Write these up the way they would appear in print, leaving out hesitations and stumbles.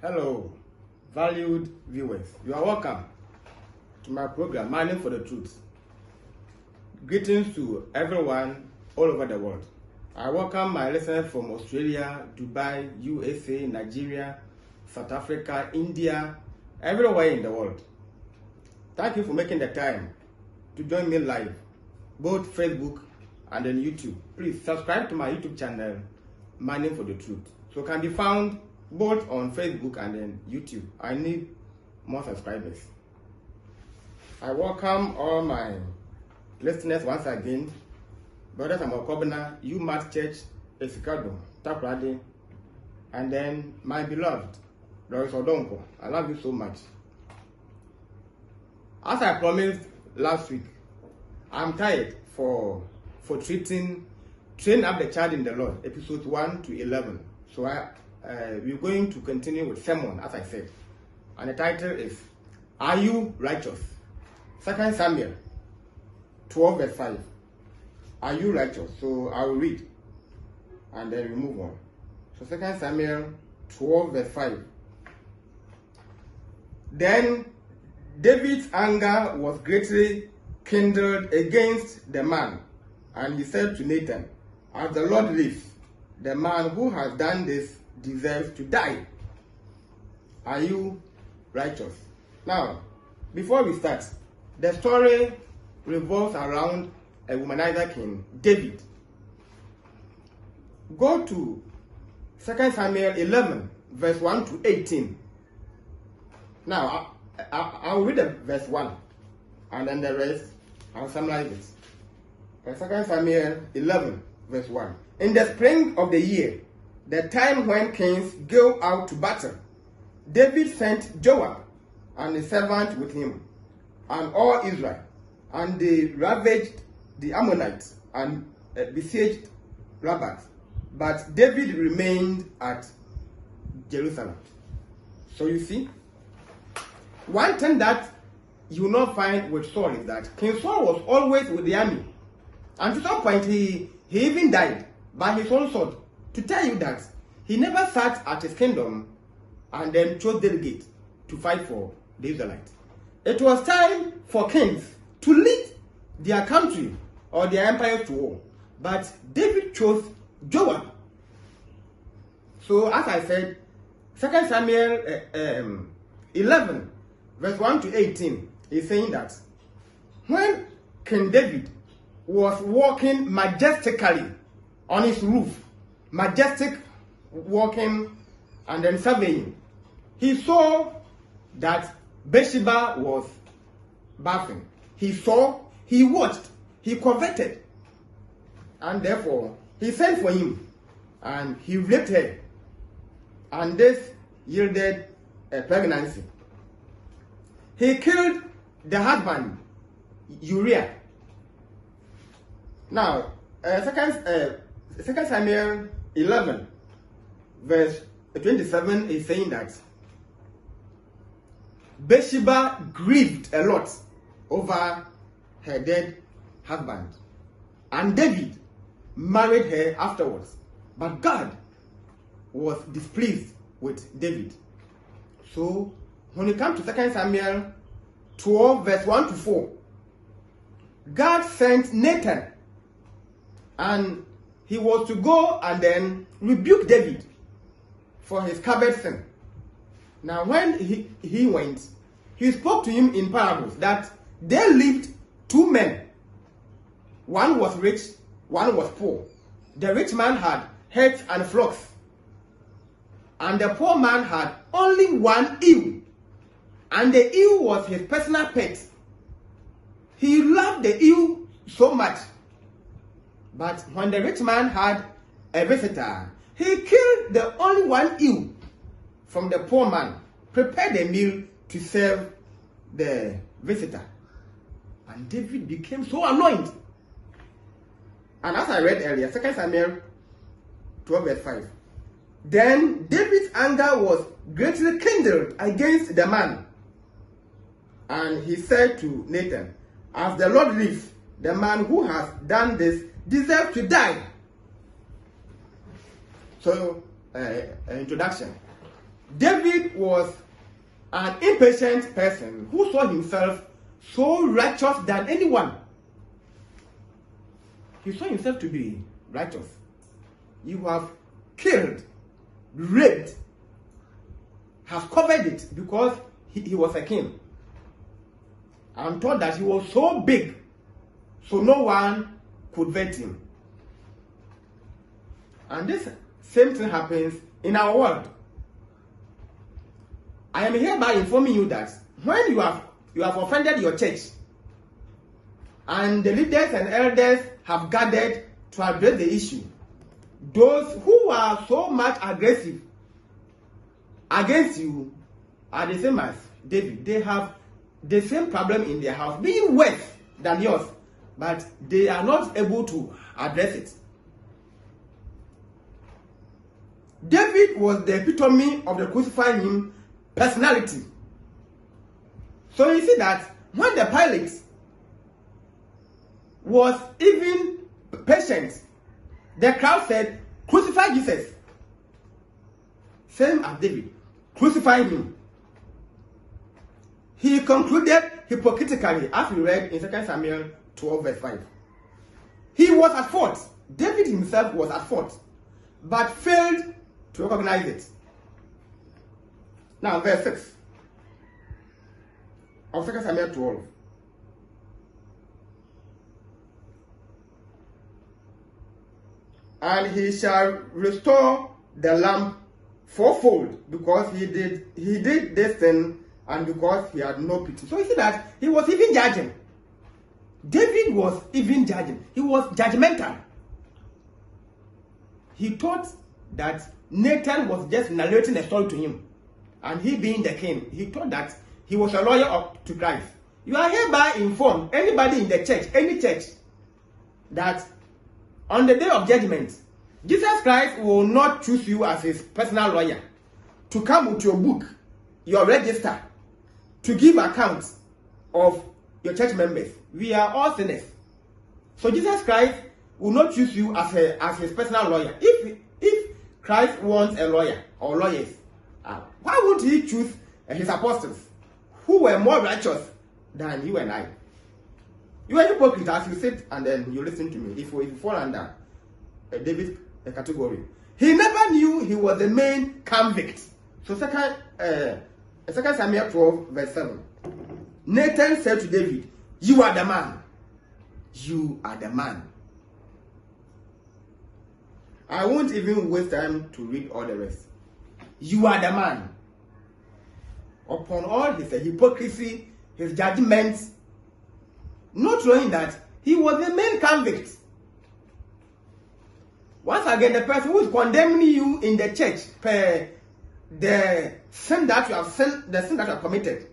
Hello, valued viewers. You are welcome to my program, Mining for the Truth. Greetings to everyone all over the world. I welcome my listeners from Australia, Dubai, USA, Nigeria, South Africa, India, everywhere in the world. Thank you for making the time to join me live, both Facebook and then YouTube. Please subscribe to my YouTube channel, Mining for the Truth. So it can be found both on Facebook and then YouTube. I need more subscribers. I welcome all my listeners once again. Brothers and Mokobina, UMass Church, Esikado, Taprade, and then my beloved, Doris Odonko. I love you so much. As I promised last week, I'm tired for Train Up the Child in the Lord, episodes 1 to 11. So we're going to continue with sermon, as I said. And the title is, Are You Righteous? 2 Samuel 12 verse 5. Are you righteous? So I will read and then we move on. So 2 Samuel 12 verse 5. Then David's anger was greatly kindled against the man, and he said to Nathan, As the Lord lives, the man who has done this deserves to die. Are you righteous? Now, before we start, the story revolves around a womanizer king, David. Go to 2 Samuel 11, verse 1 to 18. Now, I'll read the verse 1, and then the rest, I'll summarize it. 2 Samuel 11, verse 1. In the spring of the year, the time when kings go out to battle, David sent Joab and a servant with him, and all Israel, and they ravaged the Ammonites and besieged Rabbah. But David remained at Jerusalem. So you see, one thing that you will not find with Saul is that King Saul was always with the army. And to some point, he even died by his own sword. To tell you that he never sat at his kingdom and then chose delegate to fight for the Israelites. It was time for kings to lead their country or their empire to war. But David chose Joab. So as I said, 2 Samuel 11, verse 1 to 18 is saying that when King David was walking majestically on his roof, majestic walking and then surveying, he saw that Bathsheba was bathing. He saw, he watched, he coveted, and therefore he sent for him and he raped her, and this yielded a pregnancy. He killed the husband, Uriah. Now, 2 Samuel 11, verse 27 is saying that Bathsheba grieved a lot over her dead husband, and David married her afterwards. But God was displeased with David. So, when it comes to 2 Samuel 12, verse 1 to 4, God sent Nathan, and he was to go and then rebuke David for his covered sin. Now, when he went, he spoke to him in parables that there lived two men. One was rich, one was poor. The rich man had herds and flocks, and the poor man had only one ewe, and the ewe was his personal pet. He loved the ewe so much. But when the rich man had a visitor, he killed the only one ewe from the poor man, prepared a meal to serve the visitor. And David became so annoyed. And as I read earlier, 2 Samuel 12 verse 5. Then David's anger was greatly kindled against the man. And he said to Nathan, As the Lord lives, the man who has done this deserves to die. So, introduction. David was an impatient person who saw himself so righteous than anyone. He saw himself to be righteous. You have killed, raped, has covered it because he was a king. I'm told that he was so big, so no one could vet him. And this same thing happens in our world. I am hereby informing you that when you have offended your church, and the leaders and elders have gathered to address the issue, those who are so much aggressive against you are the same as David. They have the same problem in their house, being worse than yours, but they are not able to address it. David was the epitome of the crucified him personality. So you see that when the Pilate was even patient, the crowd said, "Crucify Jesus." Same as David, crucify him. He concluded hypocritically, as we read in 2 Samuel 12 verse 5. He was at fault. David himself was at fault, but failed to recognize it. Now, verse 6 of 2 Samuel 12. And he shall restore the lamp fourfold, because he did this thing, and because he had no pity. So you see that he was even judging. David was even judging. He was judgmental. He thought that Nathan was just narrating a story to him, and he being the king, he thought that he was a lawyer up to Christ. You are hereby informed, anybody in the church, any church, that on the day of judgment, Jesus Christ will not choose you as his personal lawyer to come with your book, your register, to give accounts of your church members. We are all sinners. So Jesus Christ will not choose you as his personal lawyer. If Christ wants a lawyer or lawyers, why would he choose his apostles, who were more righteous than you and I? You are a hypocrite as you sit and then you listen to me. If you fall under David's category, he never knew he was the main convict. So 2 Samuel 12 verse 7. Nathan said to David, "You are the man. You are the man." I won't even waste time to read all the rest. You are the man. Upon all his hypocrisy, his judgments, not knowing that he was the main convict. Once again, the person who is condemning you in the church per the sin that you have committed,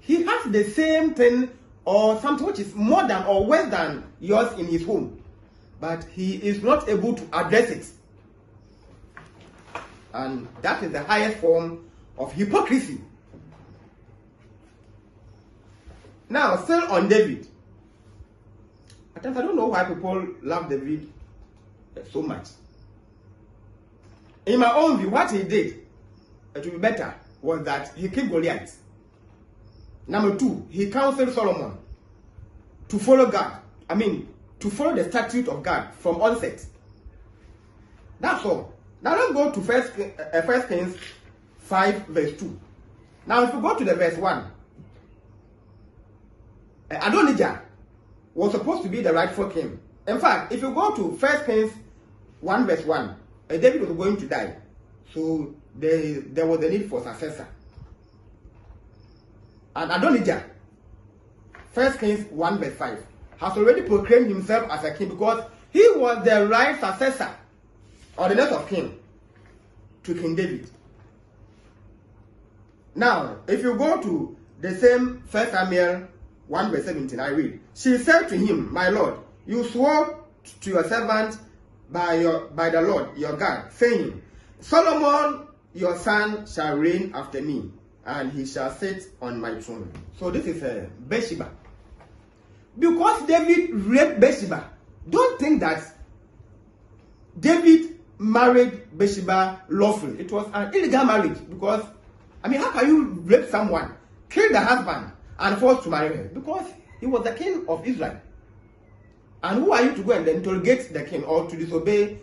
he has the same thing or something which is more than or worse than yours in his home, but he is not able to address it. And that is the highest form of hypocrisy. Now, still on David. At times I don't know why people love David so much. In my own view, what he did to be better was that he killed Goliath. Number 2, he counseled Solomon to follow God. To follow the statute of God from onset. That's all. Now let's go to 1 Kings 5 verse 2. Now if you go to the verse 1, Adonijah was supposed to be the rightful king. In fact, if you go to 1 Kings 1 verse 1, David was going to die. So there was a need for successor. And Adonijah, 1 Kings 1 verse 5, has already proclaimed himself as a king because he was the right successor or the next of kin to King David. Now, if you go to the same 1 Samuel 1 verse 17, I read, "She said to him, My Lord, you swore to your servant by the Lord your God, saying, Solomon your son shall reign after me, and he shall sit on my throne." So this is Bathsheba. Because David raped Bathsheba, don't think that David married Bathsheba lawfully. It was an illegal marriage because, I mean, how can you rape someone, kill the husband, and force to marry her? Because he was the king of Israel. And who are you to go and interrogate the king or to disobey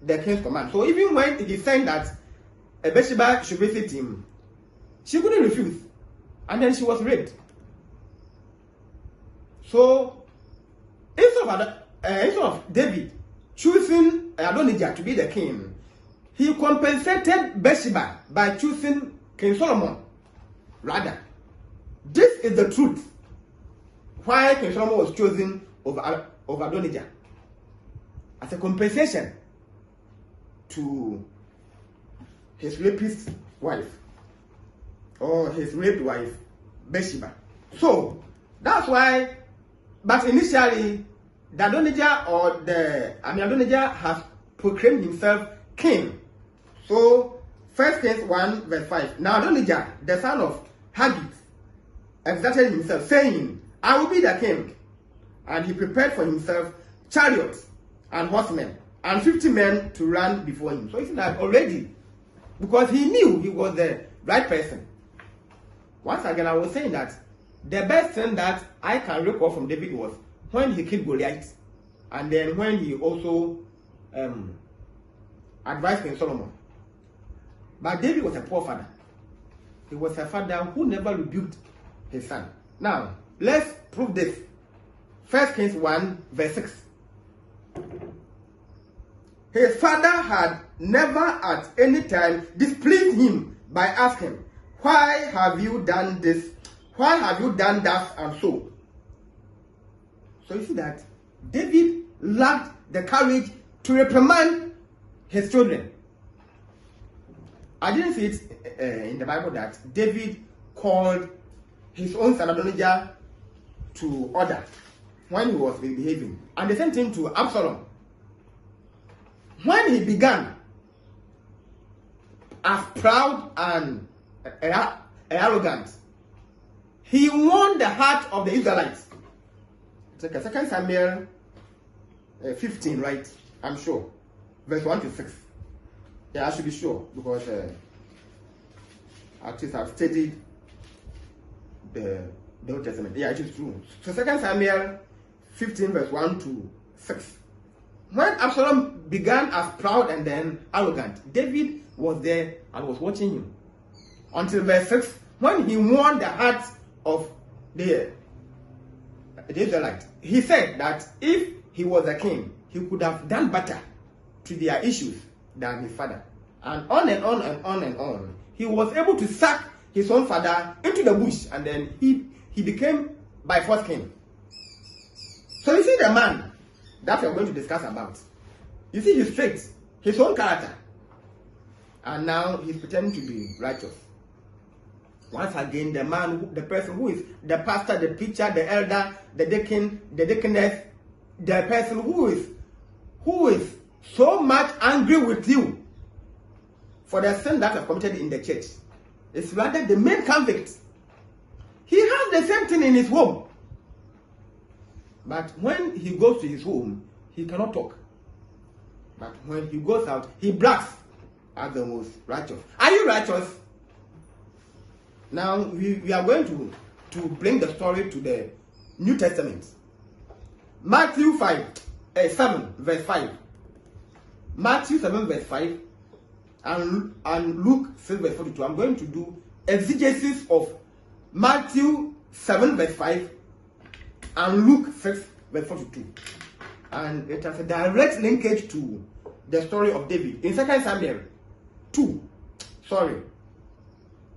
the king's command? So even when he said that Bathsheba should visit him, she couldn't refuse. And then she was raped. So instead of David choosing Adonijah to be the king, he compensated Bathsheba by choosing King Solomon. Rather, this is the truth why King Solomon was chosen over Adonijah, as a compensation to his rapist wife, or his raped wife, Bathsheba. So that's why, but initially, Adonijah has proclaimed himself king. So 1 Kings 1 verse 5. Now Adonijah, the son of Haggith, exalted himself, saying, I will be the king. And he prepared for himself chariots and horsemen and 50 men to run before him. So it's that already, because he knew he was the right person. Once again, I was saying that the best thing that I can recall from David was when he killed Goliath, and then when he also advised King Solomon. But David was a poor father. He was a father who never rebuked his son. Now, let's prove this. 1 Kings 1 verse 6. His father had never at any time displeased him by asking, why have you done this? Why have you done that and so? So you see that David lacked the courage to reprimand his children. I didn't see it in the Bible that David called his own son Adonijah to order when he was misbehaving. And the same thing to Absalom. When he began as proud and arrogant, he won the heart of the Israelites. It's like 2 Samuel 15, right? I'm sure. Verse 1 to 6. Yeah, I should be sure because at least I've studied the Old Testament. Yeah, it is true. So 2 Samuel 15 verse 1 to 6. When Absalom began as proud and then arrogant, David was there and was watching him. Until verse 6, when he won the hearts of the Israelites, he said that if he was a king, he could have done better to their issues than his father. And on and on and on and on. He was able to sack his own father into the bush, and then he became by force king. So you see the man that we are going to discuss about. You see his traits, his own character. And now he's pretending to be righteous. Once again, the man, the person who is the pastor, the preacher, the elder, the deacon, the deaconess, the person who is so much angry with you for the sin that have committed in the church. It's rather the main convict. He has the same thing in his home. But when he goes to his home, he cannot talk. But when he goes out, he brags as the most righteous. Are you righteous? Now, we are going to bring the story to the New Testament. Matthew 7 verse 5. Matthew 7 verse 5 and Luke 6 verse 42. I'm going to do exegesis of Matthew 7 verse 5 and Luke 6 verse 42. And it has a direct linkage to the story of David. In 2 Samuel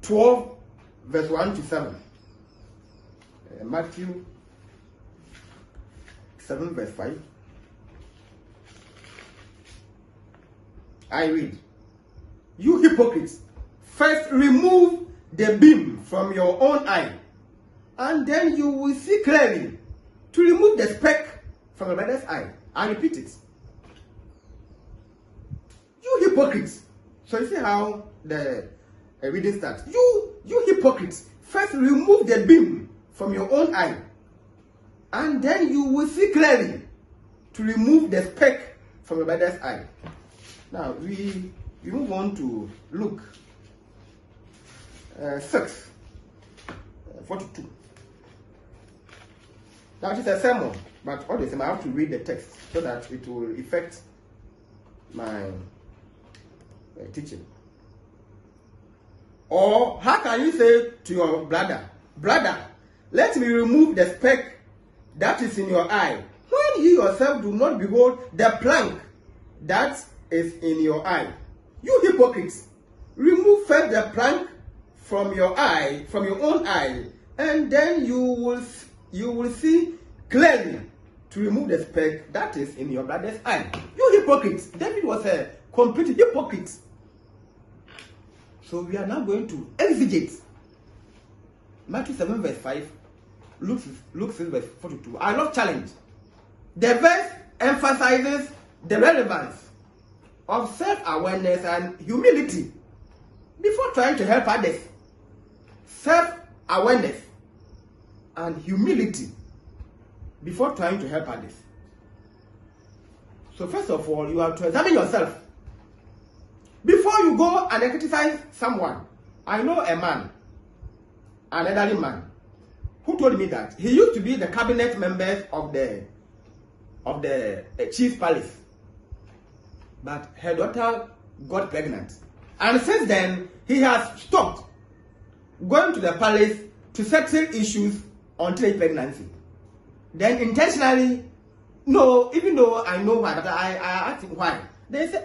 12 verse 1 to 7. Matthew 7 verse 5. I read, you hypocrites, first remove the beam from your own eye, and then you will see clearly to remove the speck from your brother's eye. I repeat it. You hypocrites. So you see how the reading starts. You hypocrites, first remove the beam from your own eye, and then you will see clearly to remove the speck from your brother's eye. Now we move on to Luke 6:42. Now it is a sermon, but all the same I have to read the text so that it will affect my teaching. Or how can you say to your brother, brother, let me remove the speck that is in your eye, when you yourself do not behold the plank that is in your eye? You hypocrites, remove first the plank from your eye, from your own eye, and then you will see clearly to remove the speck that is in your brother's eye. You hypocrites. David was a complete hypocrite. So we are now going to exegete Matthew 7 verse 5, Luke 6 verse 42. I love challenge. The verse emphasizes the relevance of self-awareness and humility before trying to help others. Self-awareness and humility before trying to help others. So first of all, you have to examine yourself. Before you go and criticize someone, I know a man, an elderly man, who told me that he used to be the cabinet members of the chief's palace, but her daughter got pregnant, and since then he has stopped going to the palace to settle issues on teenage pregnancy. Then intentionally, no, even though I know why, but I asked him why. They say,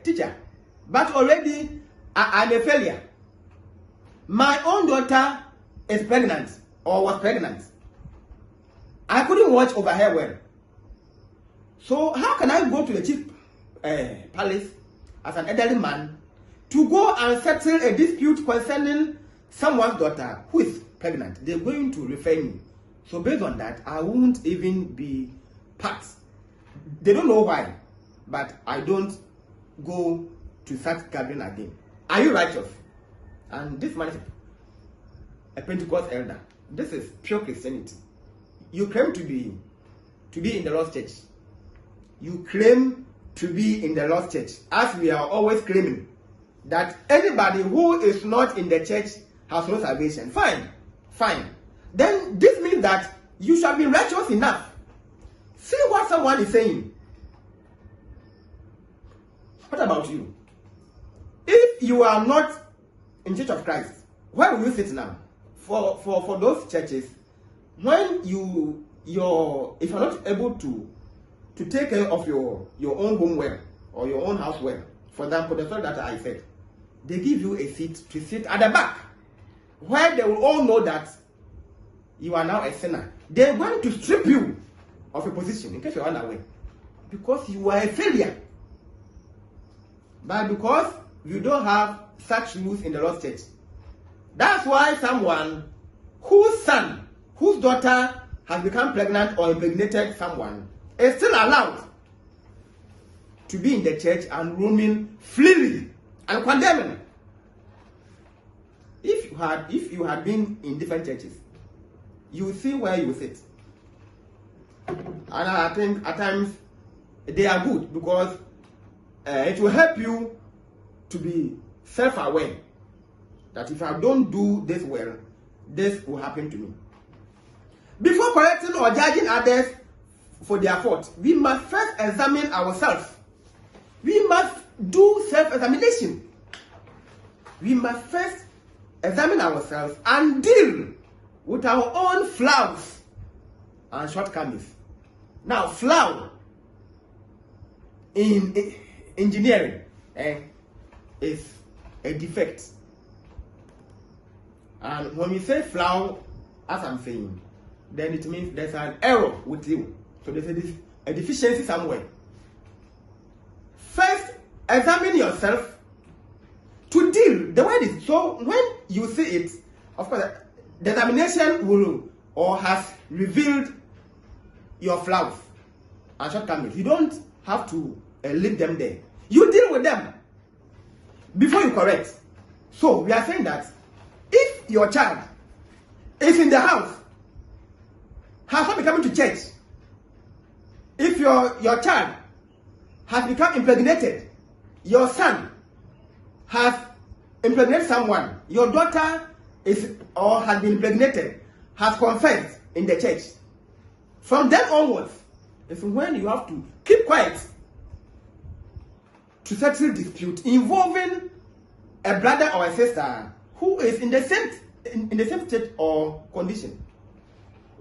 teacher, but already I'm a failure. My own daughter is pregnant or was pregnant. I couldn't watch over her well. So how can I go to the chief palace as an elderly man to go and settle a dispute concerning someone's daughter who is pregnant? They're going to refer me. So based on that, I won't even be part. They don't know why, but I don't go to such gathering again. Are you righteous? And this man is a Pentecost elder. This is pure Christianity. You claim to be in the Lord's church. You claim to be in the Lord's church, as we are always claiming that anybody who is not in the church has no salvation. Fine. Then this means that you shall be righteous enough. See what someone is saying. What about you? If you are not in Church of Christ, where will you sit now? For those churches, when if you're not able to take care of your own home well or your own house well, for example, the story that I said, they give you a seat to sit at the back, where they will all know that you are now a sinner. They're going to strip you of a position, in case you're unaware, because you are a failure. But because you don't have such rules in the Lord's church, that's why someone whose daughter has become pregnant or impregnated someone is still allowed to be in the church and roaming freely and condemning. If you had been in different churches, you will see where you sit. And I think at times they are good because it will help you to be self-aware that if I don't do this well, this will happen to me. Before correcting or judging others for their fault, we must first examine ourselves. We must do self-examination. We must first examine ourselves and deal with our own flaws and shortcomings. Now, flaw in engineering is a defect. And when we say flaw, as I'm saying, then it means there's an error with you. So there's a deficiency somewhere. First, examine yourself to deal. The word is, so when you see it, of course, the examination will or has revealed your flaws and shortcomings. You don't have to leave them there. You deal with them before you correct. So we are saying that if your child is in the house, has not been coming to church, if your child has become impregnated your son has impregnated someone, your daughter is or has been impregnated, has confessed in the church, from then onwards is when you have to keep quiet to settle dispute involving a brother or a sister who is in the same state or condition.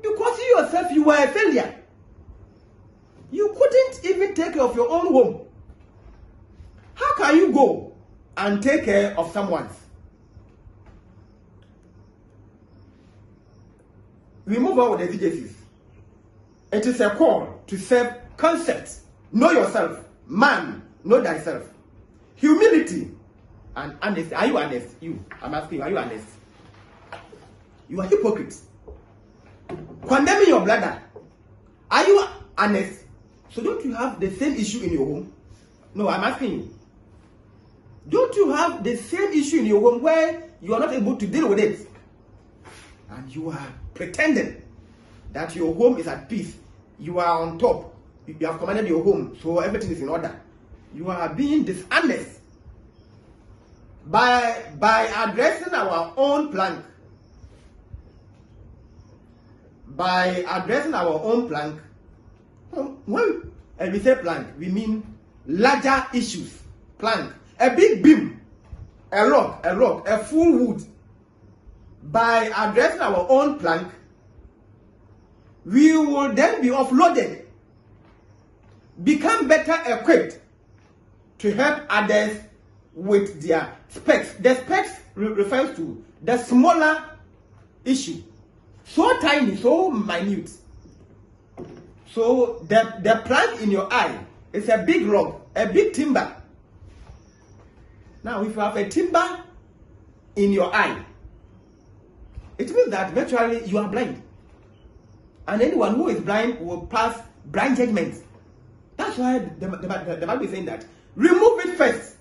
Because you yourself, you were a failure. You couldn't even take care of your own home. How can you go and take care of someone's? We move on with the exegesis. It is a call to self-concept. Know yourself. Man, know thyself. Humility and honesty. Are you honest? You. I'm asking you, are you honest? You are hypocrites. Condemning your brother. Are you honest? So don't you have the same issue in your home? No, I'm asking you. Don't you have the same issue in your home where you are not able to deal with it? And you are pretending that your home is at peace. You are on top. You have commanded your home, so everything is in order. You are being dishonest by addressing our own plank. By addressing our own plank, when we say plank, we mean larger issues. Plank, a big beam, a rock, a full wood. By addressing our own plank, we will then be offloaded, become better equipped to help others with their specs. The specs refers to the smaller issue. So tiny, so minute. So the plank in your eye is a big rock, a big timber. Now, if you have a timber in your eye, it means that virtually you are blind. And anyone who is blind will pass blind judgment. That's why the Bible is saying that. Remove it first.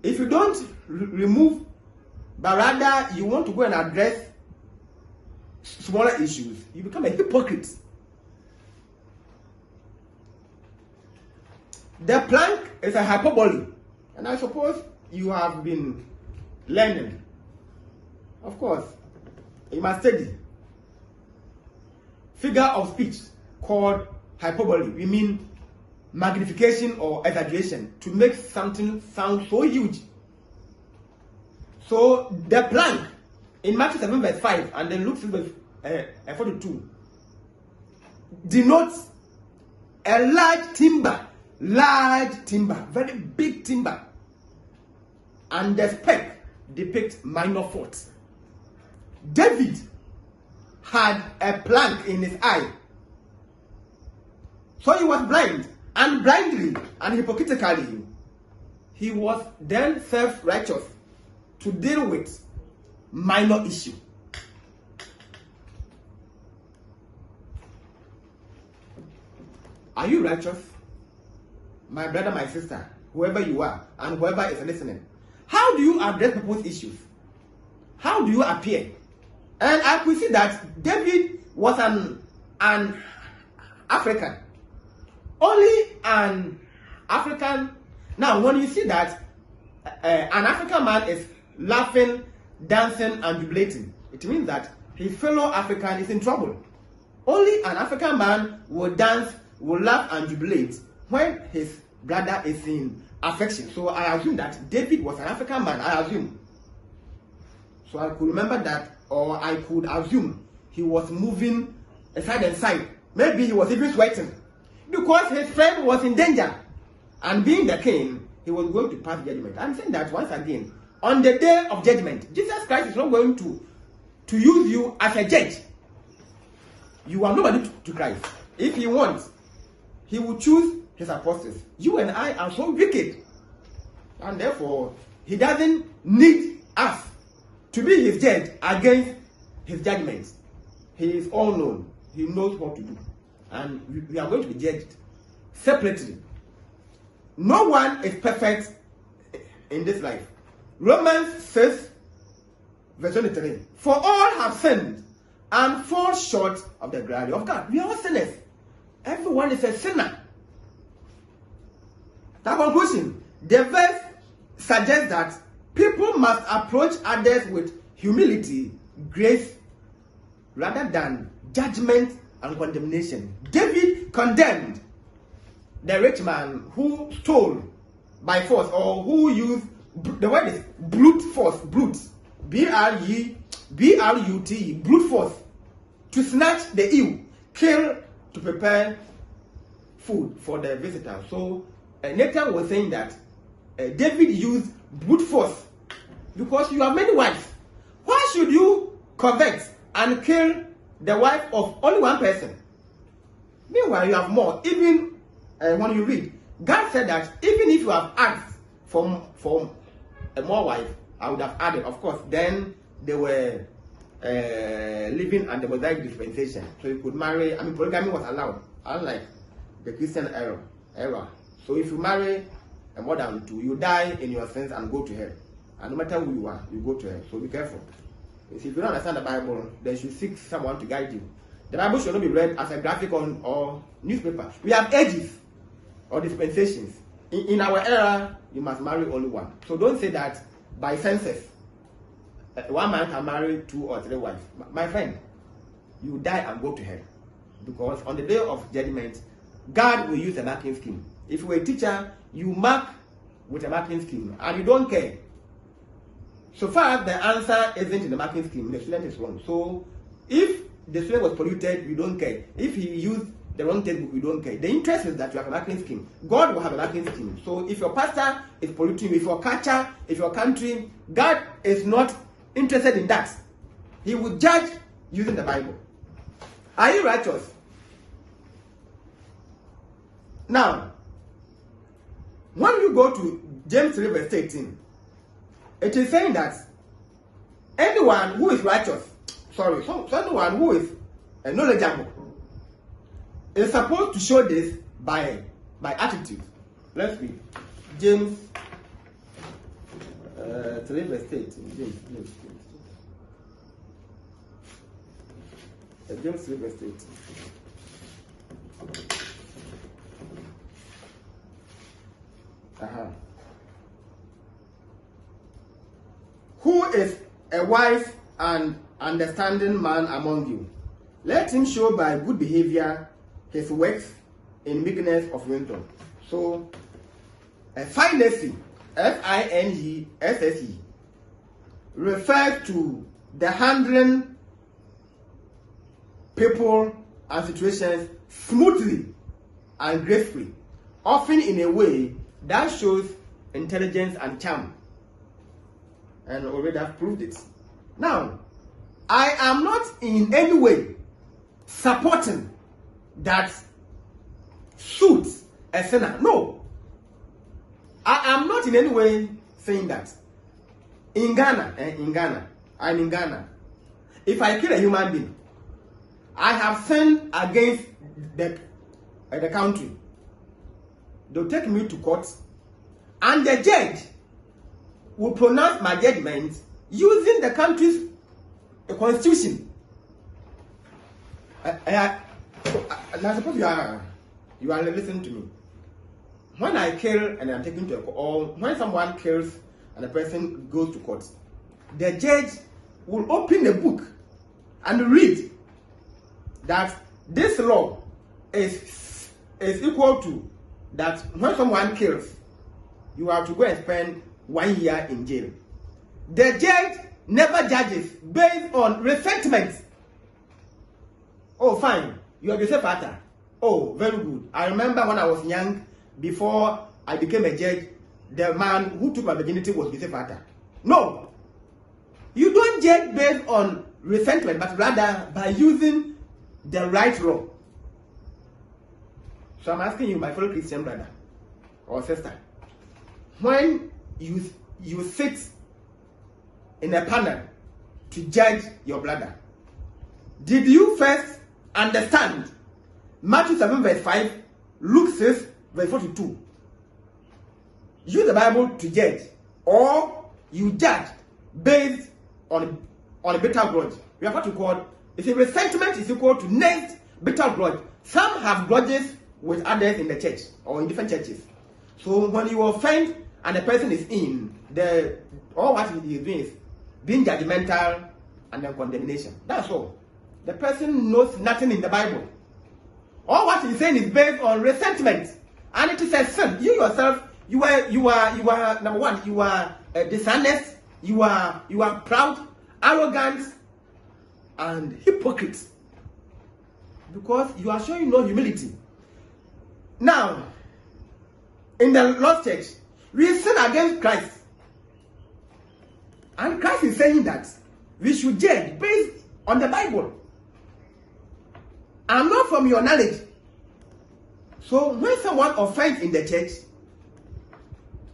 If you don't remove, but rather you want to go and address smaller issues, you become a hypocrite. The plank is a hyperbole. And I suppose you have been learning. Of course, you must study. Figure of speech called hyperbole. We mean magnification or exaggeration to make something sound so huge. So the plank in Matthew 7 verse 5 and then Luke 6 verse 42 denotes a large timber, very big timber, and the speck depicts minor faults. David had a plank in his eye, so he was blind, and blindly and hypocritically he was then self-righteous to deal with minor issue. Are you righteous? My brother, my sister, whoever you are, and whoever is listening. How do you address people's issues? How do you appear? And I could see that David was an African. Only an African. Now, when you see that an African man is laughing, dancing, and jubilating, it means that his fellow African is in trouble. Only an African man will dance, will laugh, and jubilate when his brother is in affection. So I assume that David was an African man. I assume. So I could remember that, or I could assume he was moving side and side. Maybe he was even sweating because his friend was in danger. And being the king, he was going to pass judgment. I'm saying that once again, on the day of judgment, Jesus Christ is not going to use you as a judge. You are nobody to Christ. If he wants, he will choose his apostles. You and I are so wicked. And therefore, he doesn't need us to be his judge against his judgments. He is all known. He knows what to do. And we are going to be judged separately. No one is perfect in this life. Romans 6 verse 23. For all have sinned and fall short of the glory of God. We are all sinners. Everyone is a sinner. The conclusion, the verse suggests that people must approach others with humility, grace, rather than judgment and condemnation. David condemned the rich man who stole by force, or who used, the word is brute force, brute, B-R-U-T, brute force, to snatch the ewe, kill to prepare food for the visitor. So Nathan was saying that David used brute force because you have many wives. Why should you covet and kill the wife of only one person? Meanwhile, you have more. Even when you read, God said that even if you have asked for a more wife, I would have added. Of course, then they were living under the Mosaic dispensation, so you could marry. I mean, polygamy was allowed, unlike the Christian era. So if you marry more than two, you die in your sins and go to hell. And no matter who you are, you go to hell. So be careful. If you don't understand the Bible, then you should seek someone to guide you. The Bible should not be read as a graphic or newspaper. We have ages or dispensations. In our era, you must marry only one. So don't say that by census, one man can marry 2 or 3 wives. My friend, you die and go to hell. Because on the day of judgment, God will use a marking scheme. If you were a teacher, you mark with a marking scheme and you don't care. So far as the answer isn't in the marking scheme, the student is wrong. So if the student was polluted, you don't care. If he used the wrong textbook, you don't care. The interest is that you have a marking scheme. God will have a marking scheme. So if your pastor is polluting, if your culture, if your country, God is not interested in that. He will judge using the Bible. Are you righteous? Now, when you go to James 3 verse 18, it is saying that anyone who is righteous, someone who is knowledgeable, is supposed to show this by attitude. Let's read James 3 verse 18. James 3 verse 18. Who is a wise and understanding man among you? Let him show by good behavior his works in meekness of wisdom. So, finesse, F-I-N-E-S-S-E, refers to the handling people and situations smoothly and gracefully, often in a way that shows intelligence and charm. And already I've proved it. Now, I am not in any way supporting that suits a sinner. No. I am not in any way saying that. In Ghana, I'm in Ghana. If I kill a human being, I have sinned against the country. They'll take me to court, and the judge will pronounce my judgment using the country's constitution. I suppose you are listening to me. When I kill and I'm taken to a court, or when someone kills and a person goes to court, the judge will open the book and read that this law is equal to that when someone kills, you have to go and spend 1 year in jail. The judge never judges based on resentment. Oh, fine, you are Joseph Atta. Oh, very good. I remember when I was young, before I became a judge, the man who took my virginity was Joseph Atta. No, you don't judge based on resentment, but rather by using the right law. So I'm asking you, my fellow Christian brother or sister, when you sit in a panel to judge your brother, did you first understand Matthew 7 verse 5, Luke 6 verse 42? Use the Bible to judge, or you judge based on a bitter grudge. We have what we call, if a resentment is equal to next bitter grudge. Some have grudges with others in the church or in different churches. So when you offend and the person is in, all what he is doing is being judgmental and then condemnation. That's all. The person knows nothing in the Bible. All what he's saying is based on resentment, and it is a sin. You yourself, you are number one. You are dishonest. You are proud, arrogant, and hypocrite, because you are showing no humility. Now, in the Lord's church, we sin against Christ, and Christ is saying that we should judge based on the Bible, and not from your knowledge. So when someone offends in the church,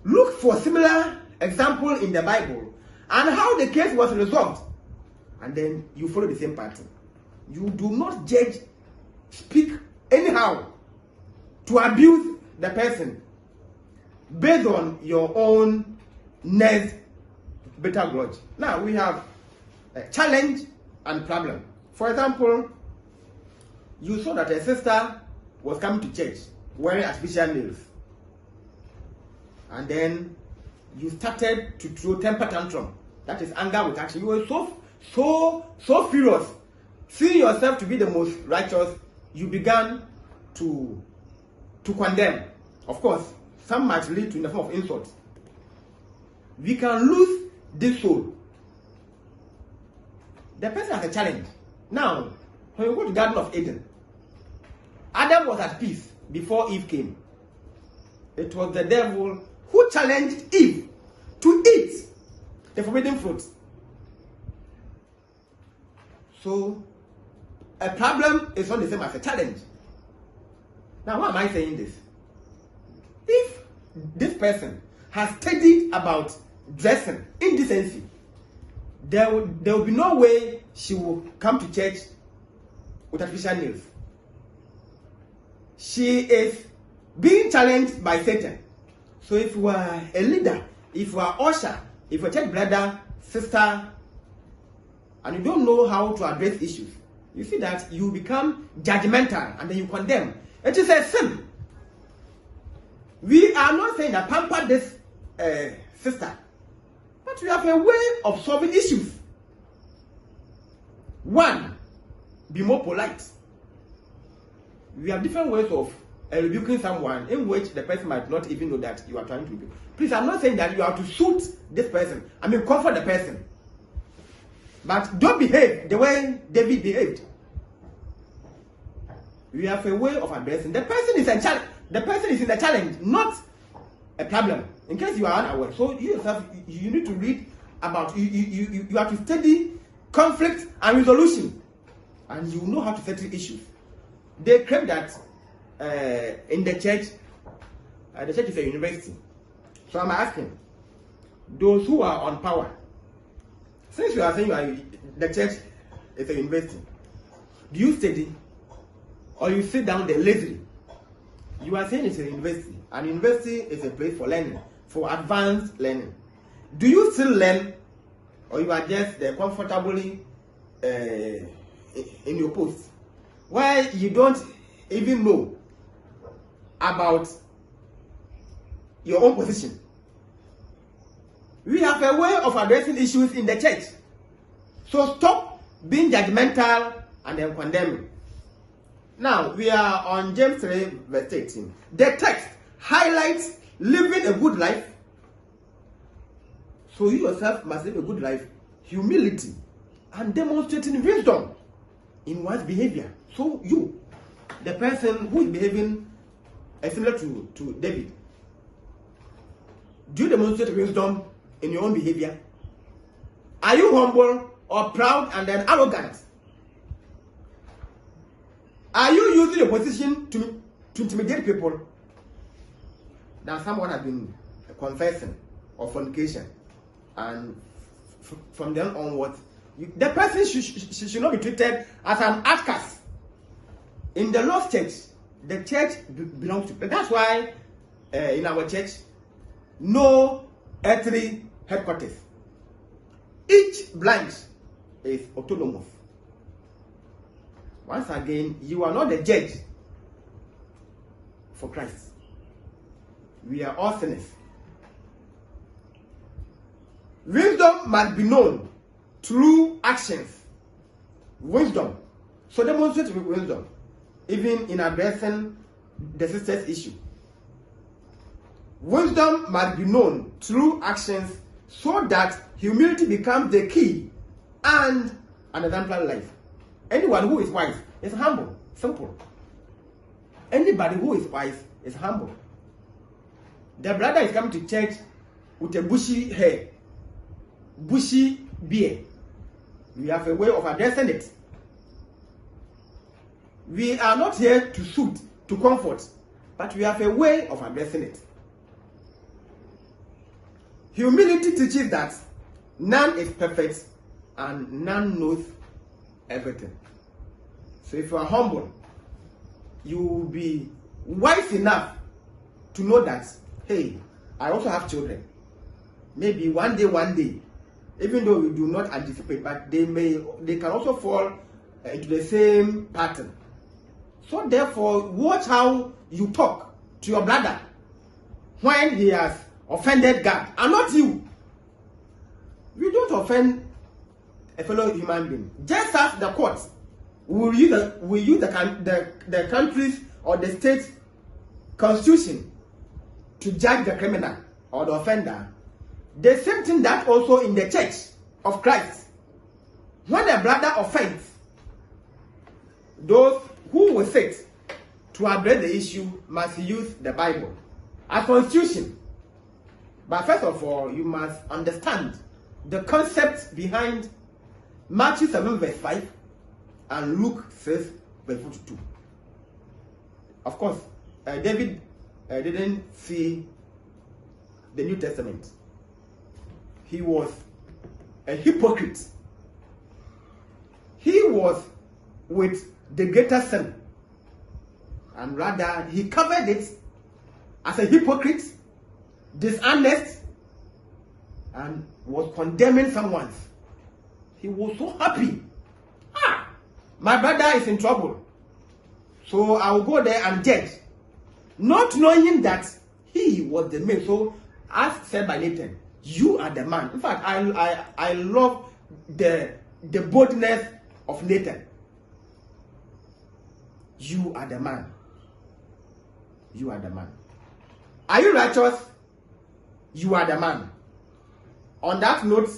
look for similar example in the Bible and how the case was resolved, and then you follow the same pattern. You do not judge, speak anyhow to abuse the person based on your own next better grudge. Now we have a challenge and problem. For example, you saw that a sister was coming to church wearing artificial nails, and then you started to throw temper tantrum. That is anger with action. You were so furious, seeing yourself to be the most righteous. You began to condemn. Of course, some might lead to in the form of insult. We can lose this soul. The person has a challenge. Now, when you go to the Garden of Eden, Adam was at peace before Eve came. It was the devil who challenged Eve to eat the forbidden fruit. So, a problem is not the same as a challenge. Now, why am I saying this? If this person has studied about dressing, indecency, there will be no way she will come to church with artificial nails. She is being challenged by Satan. So if you are a leader, if you are usher, if you are church brother, sister, and you don't know how to address issues, you see that you become judgmental and then you condemn. It is a sin. We are not saying that pamper this sister, but we have a way of solving issues. One, be more polite. We have different ways of rebuking someone in which the person might not even know that you are trying to rebuke. Please, I'm not saying that you have to suit this person. I mean, comfort the person. But don't behave the way David behaved. We have a way of addressing. The person is a challenge. The person is in a challenge, not a problem. In case you are unaware. So you yourself, you need to read about, you have to study conflict and resolution. And you know how to settle issues. They claim that in the church is a university. So I'm asking, those who are on power, since you are saying the church is a university, do you study or you sit down there lazily? You are saying it's a university, and university is a place for learning, for advanced learning. Do you still learn, or you are just comfortably in your post, where you don't even know about your own position? We have a way of addressing issues in the church. So stop being judgmental and then condemning. Now, we are on James 3, verse 18. The text highlights living a good life. So you yourself must live a good life, humility, and demonstrating wisdom in one's behavior. So you, the person who is behaving similar to David, do you demonstrate wisdom in your own behavior? Are you humble or proud and then arrogant? Are you using your position to intimidate people? Now someone has been confessing of fornication, and from then onwards, the person should not be treated as an outcast. In the Lord's church, the church belongs to. That's why in our church, no earthly headquarters. Each branch is autonomous. Once again, you are not the judge for Christ. We are all sinners. Wisdom must be known through actions. Wisdom. So demonstrate wisdom, even in addressing the sister's issue. Wisdom must be known through actions so that humility becomes the key and an exemplary life. Anyone who is wise is humble. Simple. Anybody who is wise is humble. The brother is coming to church with a bushy hair, bushy beard. We have a way of addressing it. We are not here to suit, to comfort, but we have a way of addressing it. Humility teaches that none is perfect and none knows everything. So if you are humble, you will be wise enough to know that, hey, I also have children. Maybe one day, even though we do not anticipate, but they can also fall into the same pattern. So therefore, watch how you talk to your brother when he has offended God, and not you. We don't offend a fellow human being. Just as the courts will use the country's or the state's constitution to judge the criminal or the offender, the same thing that also in the church of Christ. When a brother offends, those who will sit to address the issue must use the Bible, a constitution. But first of all, you must understand the concept behind Matthew 7 verse 5 and Luke 6 verse 42. Of course, David didn't see the New Testament. He was a hypocrite. He was with the greater sin, and rather he covered it as a hypocrite, dishonest, and was condemning someone. He was so happy. My brother is in trouble, so I will go there and judge, not knowing that he was the man. So, as said by Nathan, you are the man. In fact, I love the boldness of Nathan. You are the man. You are the man. Are you righteous? You are the man. On that note,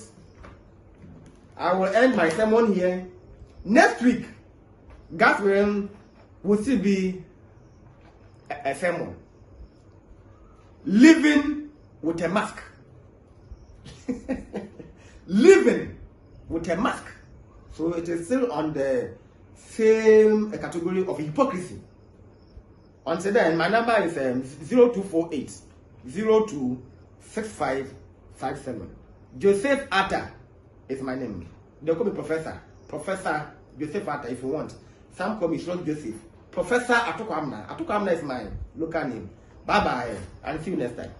I will end my sermon here. Next week, God's will still be a sermon. Living with a mask. Living with a mask. So it is still on the same category of hypocrisy. Until then, my number is 0248 026557. Joseph Atta is my name. They call me Professor Joseph Atta if you want. Some call me Strong Joseph. Professor Atukwamna. Atukwamna is my local name. Bye bye and see you next time.